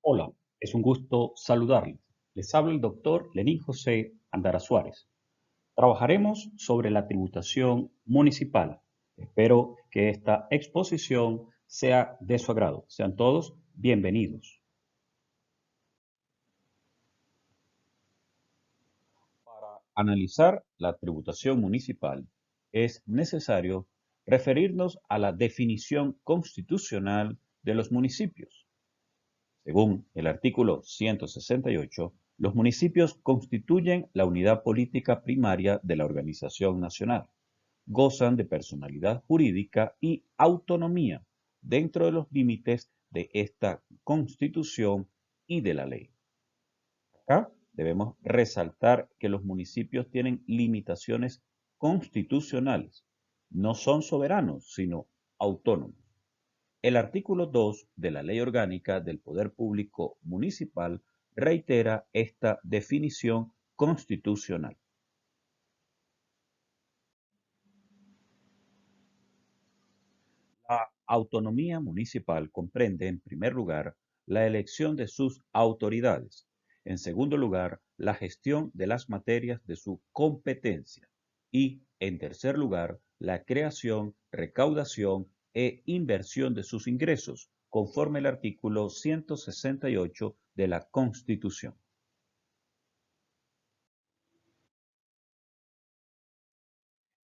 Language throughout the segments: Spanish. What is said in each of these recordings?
Hola, es un gusto saludarles. Les habla el doctor Lenín José Andara Suárez. Trabajaremos sobre la tributación municipal. Espero que esta exposición sea de su agrado. Sean todos bienvenidos. Para analizar la tributación municipal es necesario referirnos a la definición constitucional de los municipios. Según el artículo 168, los municipios constituyen la unidad política primaria de la organización nacional. Gozan de personalidad jurídica y autonomía dentro de los límites de esta Constitución y de la ley. Acá debemos resaltar que los municipios tienen limitaciones constitucionales. No son soberanos, sino autónomos. El artículo 2 de la Ley Orgánica del Poder Público Municipal reitera esta definición constitucional. La autonomía municipal comprende, en primer lugar, la elección de sus autoridades, en segundo lugar, la gestión de las materias de su competencia y, en tercer lugar, la creación, recaudación e inversión de sus ingresos, conforme el artículo 168 de la Constitución.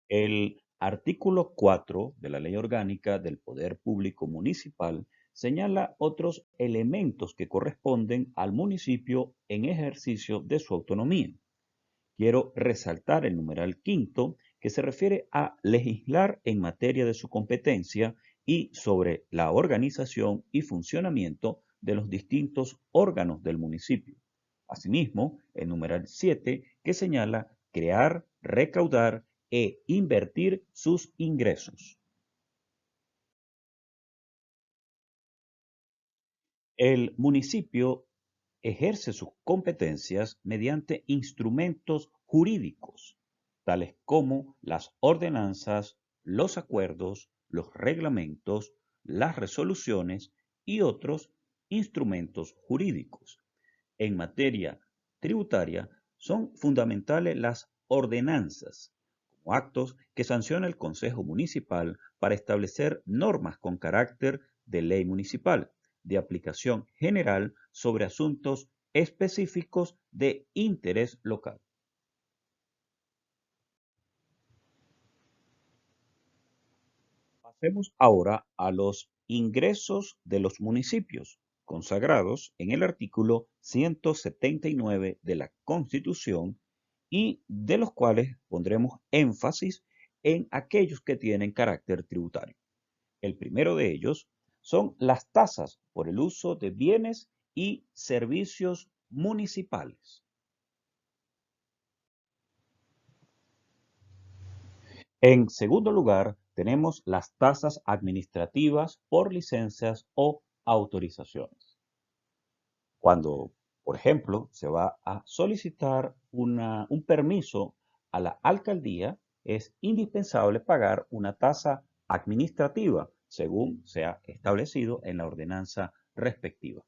El artículo 4 de la Ley Orgánica del Poder Público Municipal señala otros elementos que corresponden al municipio en ejercicio de su autonomía. Quiero resaltar el numeral quinto, que se refiere a legislar en materia de su competencia y sobre la organización y funcionamiento de los distintos órganos del municipio. Asimismo, el numeral 7, que señala crear, recaudar e invertir sus ingresos. El municipio ejerce sus competencias mediante instrumentos jurídicos, tales como las ordenanzas, los acuerdos, los reglamentos, las resoluciones y otros instrumentos jurídicos. En materia tributaria son fundamentales las ordenanzas, como actos que sanciona el Consejo Municipal para establecer normas con carácter de ley municipal, de aplicación general sobre asuntos específicos de interés local. Pasemos ahora a los ingresos de los municipios, consagrados en el artículo 179 de la Constitución y de los cuales pondremos énfasis en aquellos que tienen carácter tributario. El primero de ellos son las tasas por el uso de bienes y servicios municipales. En segundo lugar, tenemos las tasas administrativas por licencias o autorizaciones. Cuando, por ejemplo, se va a solicitar un permiso a la alcaldía, es indispensable pagar una tasa administrativa, según sea establecido en la ordenanza respectiva.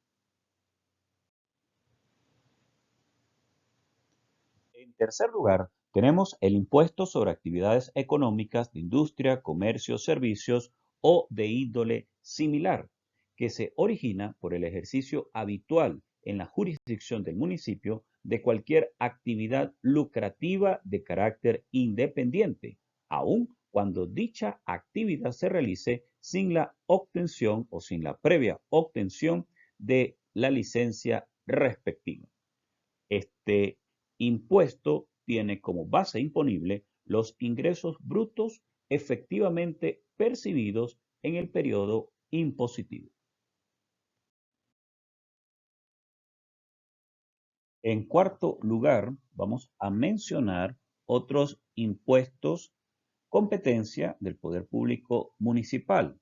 En tercer lugar, tenemos el impuesto sobre actividades económicas de industria, comercio, servicios o de índole similar, que se origina por el ejercicio habitual en la jurisdicción del municipio de cualquier actividad lucrativa de carácter independiente, aun cuando dicha actividad se realice sin la obtención o sin la previa obtención de la licencia respectiva. Este impuesto tiene como base imponible los ingresos brutos efectivamente percibidos en el periodo impositivo. En cuarto lugar, vamos a mencionar otros impuestos competencia del poder público municipal,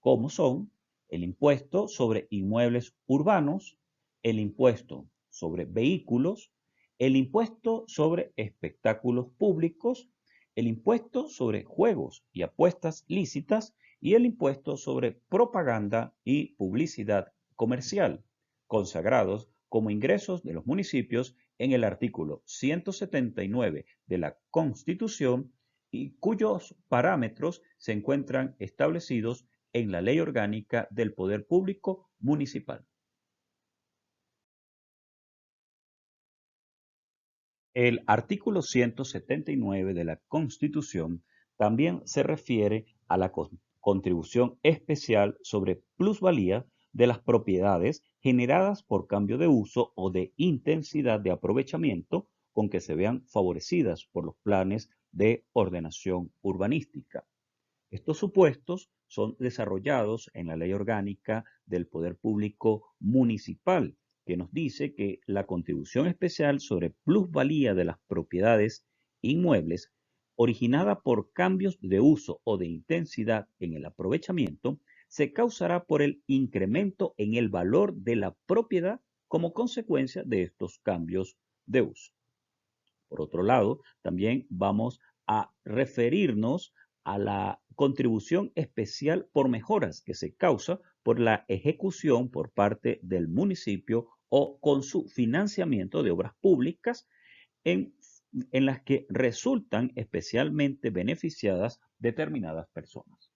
como son el impuesto sobre inmuebles urbanos, el impuesto sobre vehículos, el impuesto sobre espectáculos públicos, el impuesto sobre juegos y apuestas lícitas y el impuesto sobre propaganda y publicidad comercial. consagrados como ingresos de los municipios en el artículo 179 de la Constitución y cuyos parámetros se encuentran establecidos en la Ley Orgánica del Poder Público Municipal. El artículo 179 de la Constitución también se refiere a la contribución especial sobre plusvalía de las propiedades generadas por cambio de uso o de intensidad de aprovechamiento con que se vean favorecidas por los planes de ordenación urbanística. Estos supuestos son desarrollados en la Ley Orgánica del Poder Público Municipal, que nos dice que la contribución especial sobre plusvalía de las propiedades inmuebles originada por cambios de uso o de intensidad en el aprovechamiento se causará por el incremento en el valor de la propiedad como consecuencia de estos cambios de uso. Por otro lado, también vamos a referirnos a la contribución especial por mejoras que se causa por la ejecución por parte del municipio o con su financiamiento de obras públicas en, en las que resultan especialmente beneficiadas determinadas personas.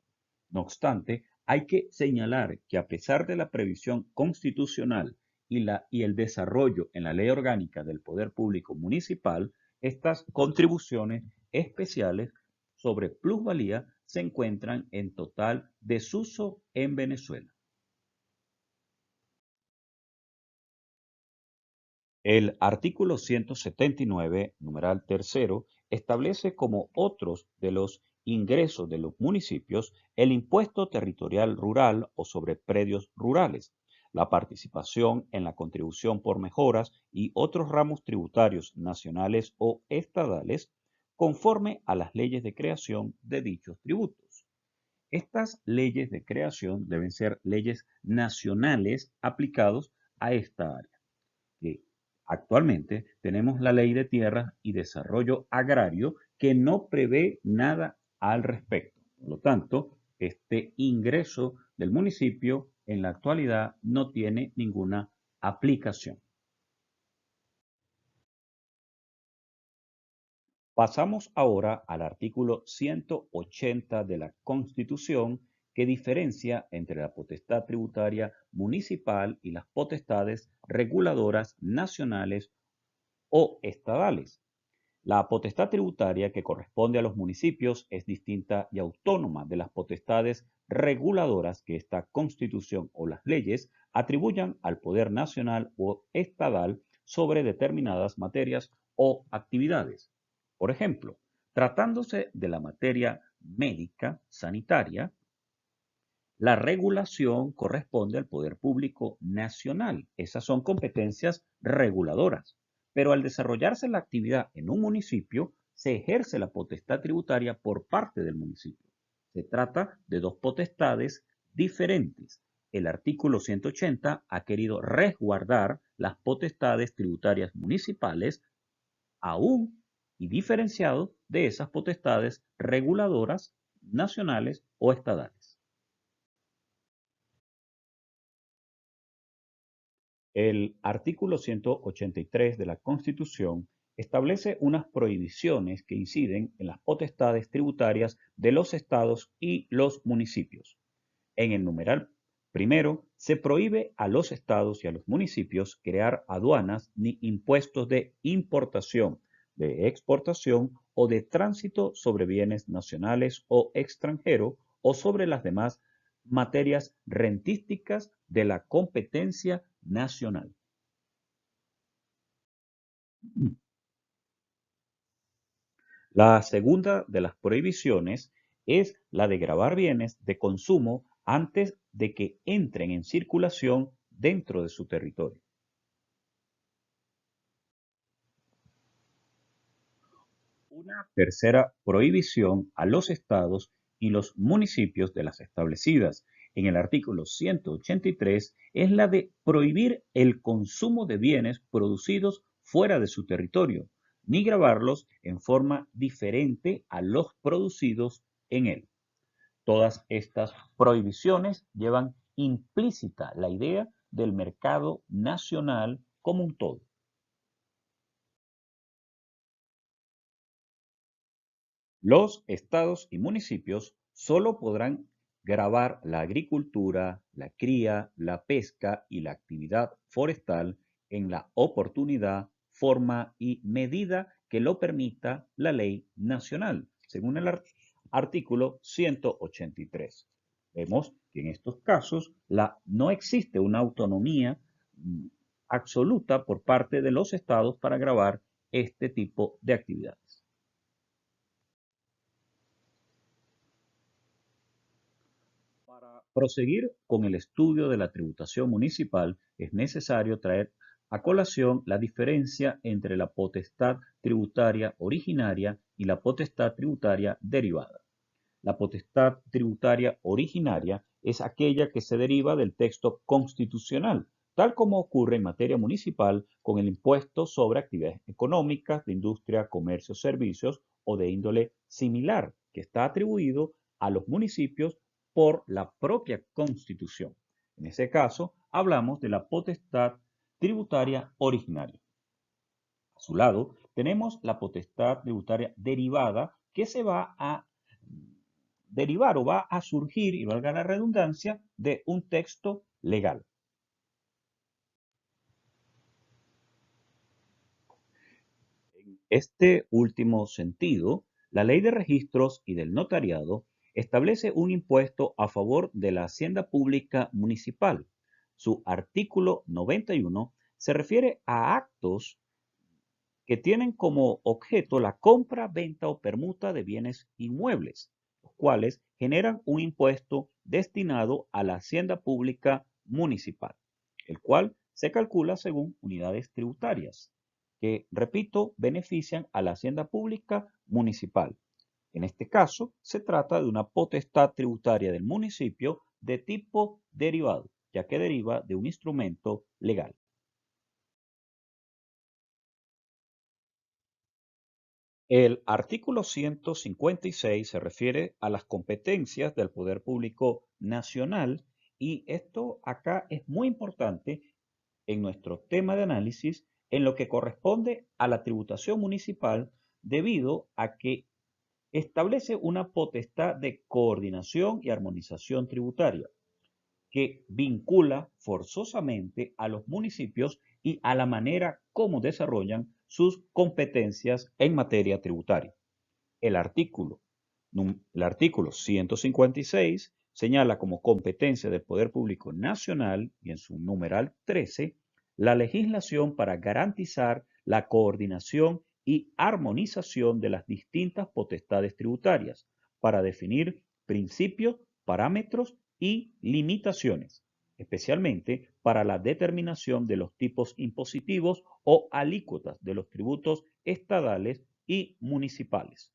No obstante, hay que señalar que a pesar de la previsión constitucional y el desarrollo en la Ley Orgánica del Poder Público Municipal, estas contribuciones especiales sobre plusvalía se encuentran en total desuso en Venezuela. El artículo 179, numeral tercero, establece como otros de los ingresos de los municipios el impuesto territorial rural o sobre predios rurales, la participación en la contribución por mejoras y otros ramos tributarios nacionales o estadales conforme a las leyes de creación de dichos tributos. Estas leyes de creación deben ser leyes nacionales aplicados a esta área que actualmente tenemos la Ley de Tierras y Desarrollo Agrario que no prevé nada al respecto. Por lo tanto, este ingreso del municipio en la actualidad no tiene ninguna aplicación. Pasamos ahora al artículo 180 de la Constitución que diferencia entre la potestad tributaria municipal y las potestades reguladoras nacionales o estadales. La potestad tributaria que corresponde a los municipios es distinta y autónoma de las potestades reguladoras que esta Constitución o las leyes atribuyan al poder nacional o estadal sobre determinadas materias o actividades. Por ejemplo, tratándose de la materia médica sanitaria, la regulación corresponde al poder público nacional. Esas son competencias reguladoras. Pero al desarrollarse la actividad en un municipio, se ejerce la potestad tributaria por parte del municipio. Se trata de dos potestades diferentes. El artículo 180 ha querido resguardar las potestades tributarias municipales aún y diferenciado de esas potestades reguladoras nacionales o estadales. El artículo 183 de la Constitución establece unas prohibiciones que inciden en las potestades tributarias de los estados y los municipios. En el numeral primero, se prohíbe a los estados y a los municipios crear aduanas ni impuestos de importación, de exportación o de tránsito sobre bienes nacionales o extranjeros o sobre las demás materias rentísticas de la competencia nacional. La segunda de las prohibiciones es la de gravar bienes de consumo antes de que entren en circulación dentro de su territorio. Una tercera prohibición a los estados y los municipios de las establecidas en el artículo 183 es la de prohibir el consumo de bienes producidos fuera de su territorio, ni gravarlos en forma diferente a los producidos en él. Todas estas prohibiciones llevan implícita la idea del mercado nacional como un todo. Los estados y municipios solo podrán gravar la agricultura, la cría, la pesca y la actividad forestal en la oportunidad, forma y medida que lo permita la ley nacional, según el artículo 183. Vemos que en estos casos no existe una autonomía mm, absoluta por parte de los estados para gravar este tipo de actividades. Para proseguir con el estudio de la tributación municipal, es necesario traer a colación la diferencia entre la potestad tributaria originaria y la potestad tributaria derivada. La potestad tributaria originaria es aquella que se deriva del texto constitucional, tal como ocurre en materia municipal con el impuesto sobre actividades económicas, de industria, comercio, servicios o de índole similar, que está atribuido a los municipios por la propia Constitución. En ese caso, hablamos de la potestad tributaria originaria. A su lado, tenemos la potestad tributaria derivada que se va a derivar o va a surgir, y valga la redundancia, de un texto legal. En este último sentido, la Ley de Registros y del Notariado establece un impuesto a favor de la hacienda pública municipal. Su artículo 91 se refiere a actos que tienen como objeto la compra, venta o permuta de bienes inmuebles, los cuales generan un impuesto destinado a la hacienda pública municipal, el cual se calcula según unidades tributarias, que, repito, benefician a la hacienda pública municipal. En este caso, se trata de una potestad tributaria del municipio de tipo derivado, ya que deriva de un instrumento legal. El artículo 156 se refiere a las competencias del poder público nacional y esto acá es muy importante en nuestro tema de análisis en lo que corresponde a la tributación municipal debido a que establece una potestad de coordinación y armonización tributaria que vincula forzosamente a los municipios y a la manera como desarrollan sus competencias en materia tributaria. El artículo, el artículo 156 señala como competencia del Poder Público Nacional y en su numeral 13 la legislación para garantizar la coordinación y armonización de las distintas potestades tributarias, para definir principios, parámetros y limitaciones, especialmente para la determinación de los tipos impositivos o alícuotas de los tributos estatales y municipales.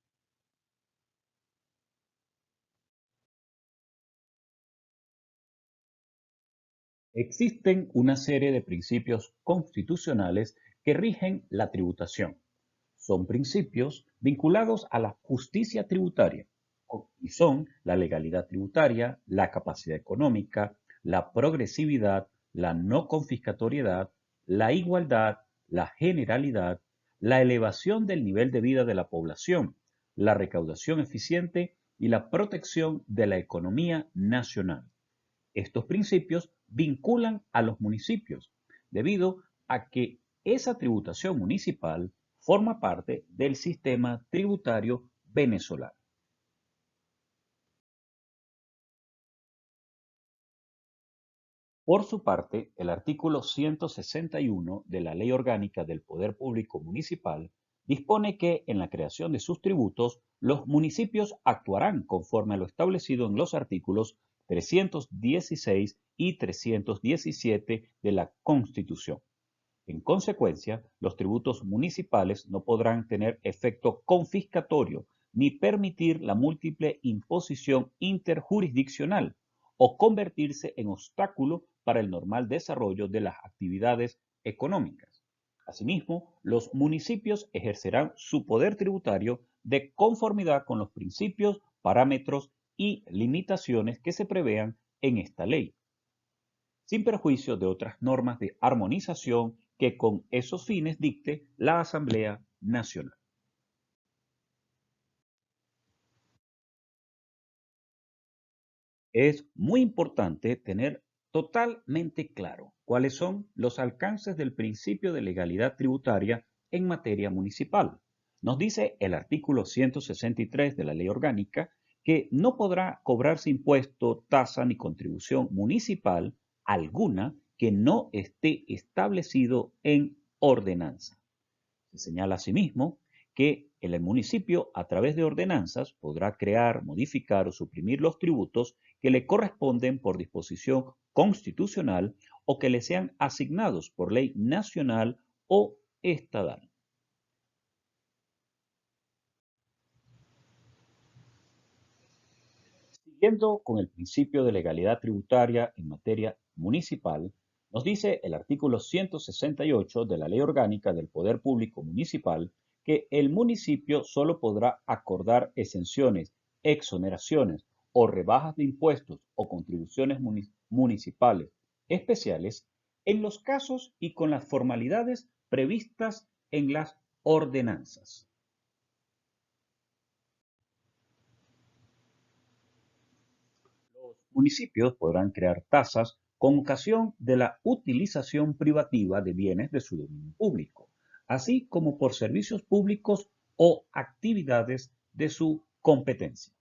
Existen una serie de principios constitucionales que rigen la tributación. Son principios vinculados a la justicia tributaria y son la legalidad tributaria, la capacidad económica, la progresividad, la no confiscatoriedad, la igualdad, la generalidad, la elevación del nivel de vida de la población, la recaudación eficiente y la protección de la economía nacional. Estos principios vinculan a los municipios, debido a que esa tributación municipal forma parte del sistema tributario venezolano. Por su parte, el artículo 161 de la Ley Orgánica del Poder Público Municipal dispone que en la creación de sus tributos, los municipios actuarán conforme a lo establecido en los artículos 316 y 317 de la Constitución. En consecuencia, los tributos municipales no podrán tener efecto confiscatorio ni permitir la múltiple imposición interjurisdiccional o convertirse en obstáculo para el normal desarrollo de las actividades económicas. Asimismo, los municipios ejercerán su poder tributario de conformidad con los principios, parámetros y limitaciones que se prevean en esta ley. sin perjuicio de otras normas de armonización que con esos fines dicte la Asamblea Nacional. Es muy importante tener totalmente claro cuáles son los alcances del principio de legalidad tributaria en materia municipal. Nos dice el artículo 163 de la Ley Orgánica que no podrá cobrarse impuesto, tasa ni contribución municipal alguna que no esté establecido en ordenanza. Se señala asimismo que el municipio, a través de ordenanzas, podrá crear, modificar o suprimir los tributos que le corresponden por disposición constitucional o que le sean asignados por ley nacional o estatal. Siguiendo con el principio de legalidad tributaria en materia municipal, nos dice el artículo 168 de la Ley Orgánica del Poder Público Municipal que el municipio solo podrá acordar exenciones, exoneraciones o rebajas de impuestos o contribuciones municipales especiales en los casos y con las formalidades previstas en las ordenanzas. Los municipios podrán crear tasas con ocasión de la utilización privativa de bienes de su dominio público, así como por servicios públicos o actividades de su competencia.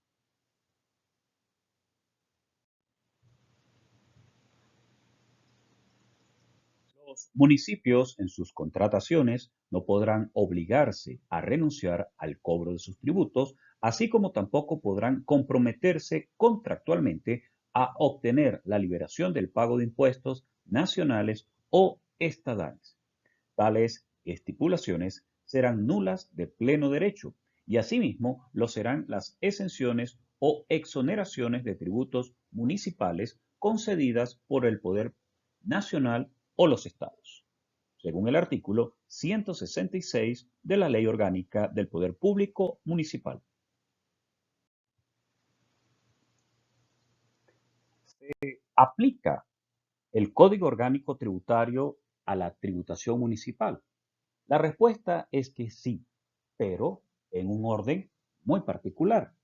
Los municipios en sus contrataciones no podrán obligarse a renunciar al cobro de sus tributos, así como tampoco podrán comprometerse contractualmente a obtener la liberación del pago de impuestos nacionales o estatales. Tales estipulaciones serán nulas de pleno derecho y asimismo lo serán las exenciones o exoneraciones de tributos municipales concedidas por el Poder Nacional o los estados, según el artículo 166 de la Ley Orgánica del Poder Público Municipal. ¿Aplica el Código Orgánico Tributario a la tributación municipal? La respuesta es que sí, pero en un orden muy particular,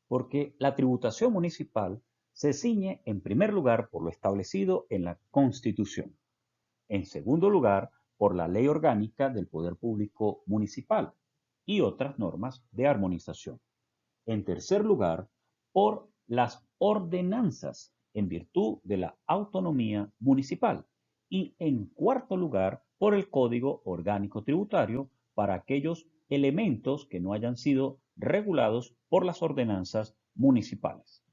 porque la tributación municipal se ciñe en primer lugar por lo establecido en la Constitución, en segundo lugar por la Ley Orgánica del Poder Público Municipal y otras normas de armonización. En tercer lugar, por las ordenanzas en virtud de la autonomía municipal. Y en cuarto lugar, por el Código Orgánico Tributario para aquellos elementos que no hayan sido regulados por las ordenanzas municipales.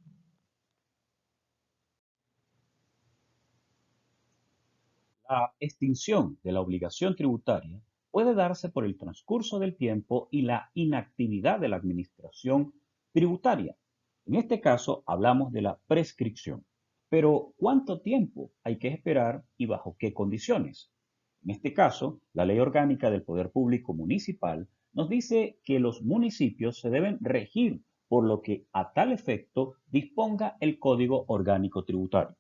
La extinción de la obligación tributaria puede darse por el transcurso del tiempo y la inactividad de la administración tributaria. En este caso hablamos de la prescripción. Pero ¿cuánto tiempo hay que esperar y bajo qué condiciones? En este caso, la Ley Orgánica del Poder Público Municipal nos dice que los municipios se deben regir por lo que a tal efecto disponga el Código Orgánico Tributario.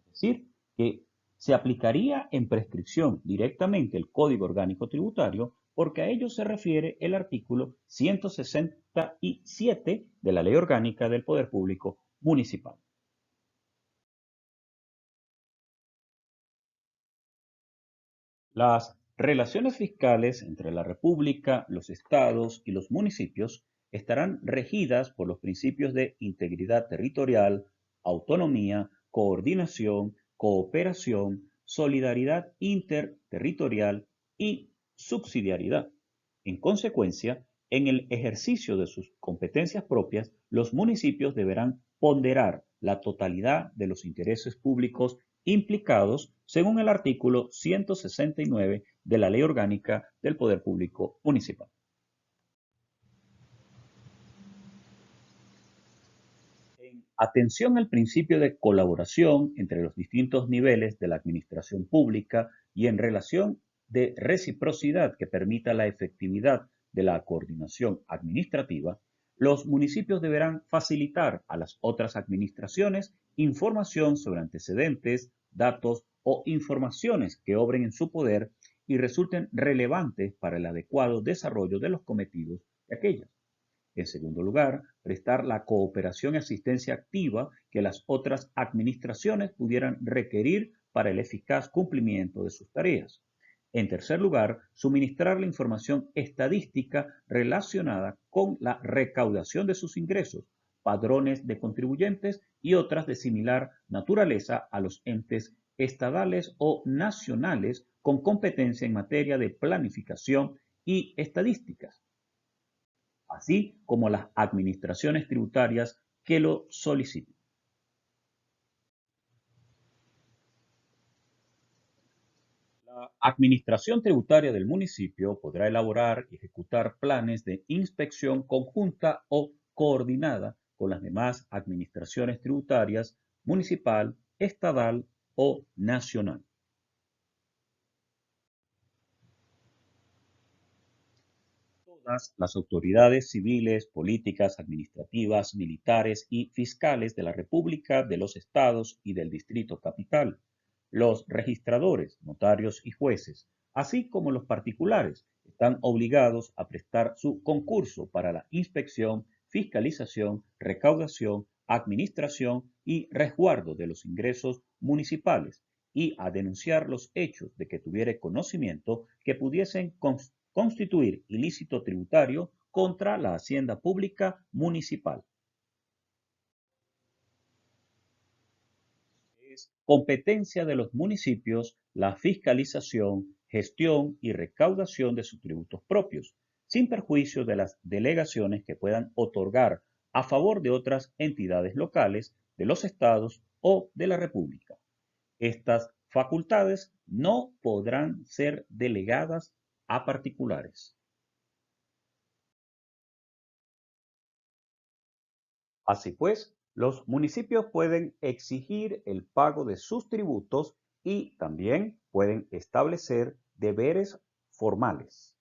Es decir, que se aplicaría en prescripción directamente el Código Orgánico Tributario porque a ello se refiere el artículo 167 de la Ley Orgánica del Poder Público Municipal. Las relaciones fiscales entre la República, los estados y los municipios estarán regidas por los principios de integridad territorial, autonomía, coordinación, cooperación, solidaridad interterritorial y subsidiariedad. En consecuencia, en el ejercicio de sus competencias propias, los municipios deberán ponderar la totalidad de los intereses públicos implicados según el artículo 169 de la Ley Orgánica del Poder Público Municipal. En atención al principio de colaboración entre los distintos niveles de la administración pública y en relación de reciprocidad que permita la efectividad de la coordinación administrativa, los municipios deberán facilitar a las otras administraciones información sobre antecedentes, datos o informaciones que obren en su poder y resulten relevantes para el adecuado desarrollo de los cometidos de aquellas. En segundo lugar, prestar la cooperación y asistencia activa que las otras administraciones pudieran requerir para el eficaz cumplimiento de sus tareas. En tercer lugar, suministrar la información estadística relacionada con la recaudación de sus ingresos, padrones de contribuyentes y otras de similar naturaleza a los entes estatales o nacionales con competencia en materia de planificación y estadísticas, así como las administraciones tributarias que lo soliciten. La Administración Tributaria del municipio podrá elaborar y ejecutar planes de inspección conjunta o coordinada con las demás administraciones tributarias municipal, estatal o nacional. Todas las autoridades civiles, políticas, administrativas, militares y fiscales de la República, de los estados y del Distrito Capital, los registradores, notarios y jueces, así como los particulares, están obligados a prestar su concurso para la inspección, fiscalización, recaudación, administración y resguardo de los ingresos municipales y a denunciar los hechos de que tuviere conocimiento que pudiesen constituir ilícito tributario contra la hacienda pública municipal. Es competencia de los municipios la fiscalización, gestión y recaudación de sus tributos propios, sin perjuicio de las delegaciones que puedan otorgar a favor de otras entidades locales, de los estados o de la República. Estas facultades no podrán ser delegadas a particulares. Así pues, los municipios pueden exigir el pago de sus tributos y también pueden establecer deberes formales.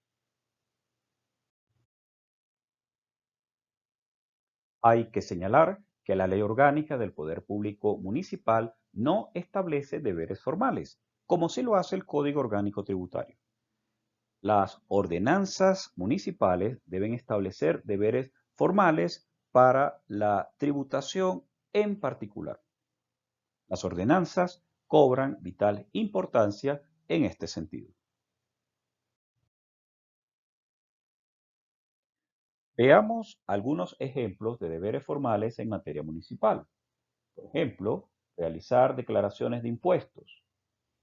Hay que señalar que la Ley Orgánica del Poder Público Municipal no establece deberes formales, como sí lo hace el Código Orgánico Tributario. Las ordenanzas municipales deben establecer deberes formales para la tributación en particular. Las ordenanzas cobran vital importancia en este sentido. Veamos algunos ejemplos de deberes formales en materia municipal. Por ejemplo, realizar declaraciones de impuestos,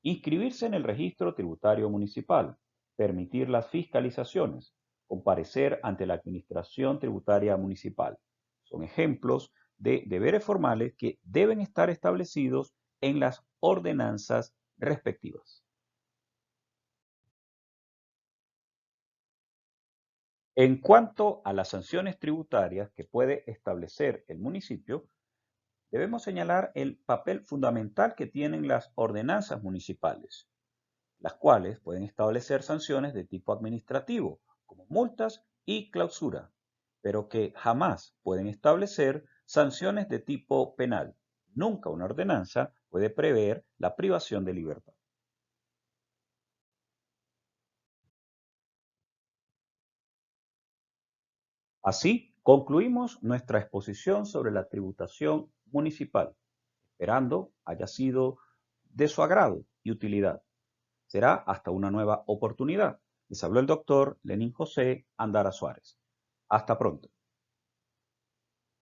inscribirse en el registro tributario municipal, permitir las fiscalizaciones, comparecer ante la Administración Tributaria Municipal. Son ejemplos de deberes formales que deben estar establecidos en las ordenanzas respectivas. En cuanto a las sanciones tributarias que puede establecer el municipio, debemos señalar el papel fundamental que tienen las ordenanzas municipales, las cuales pueden establecer sanciones de tipo administrativo, como multas y clausura, pero que jamás pueden establecer sanciones de tipo penal. Nunca una ordenanza puede prever la privación de libertad. Así, concluimos nuestra exposición sobre la tributación municipal, esperando haya sido de su agrado y utilidad. Será hasta una nueva oportunidad. Les habló el doctor Lenín José Andara Suárez. Hasta pronto.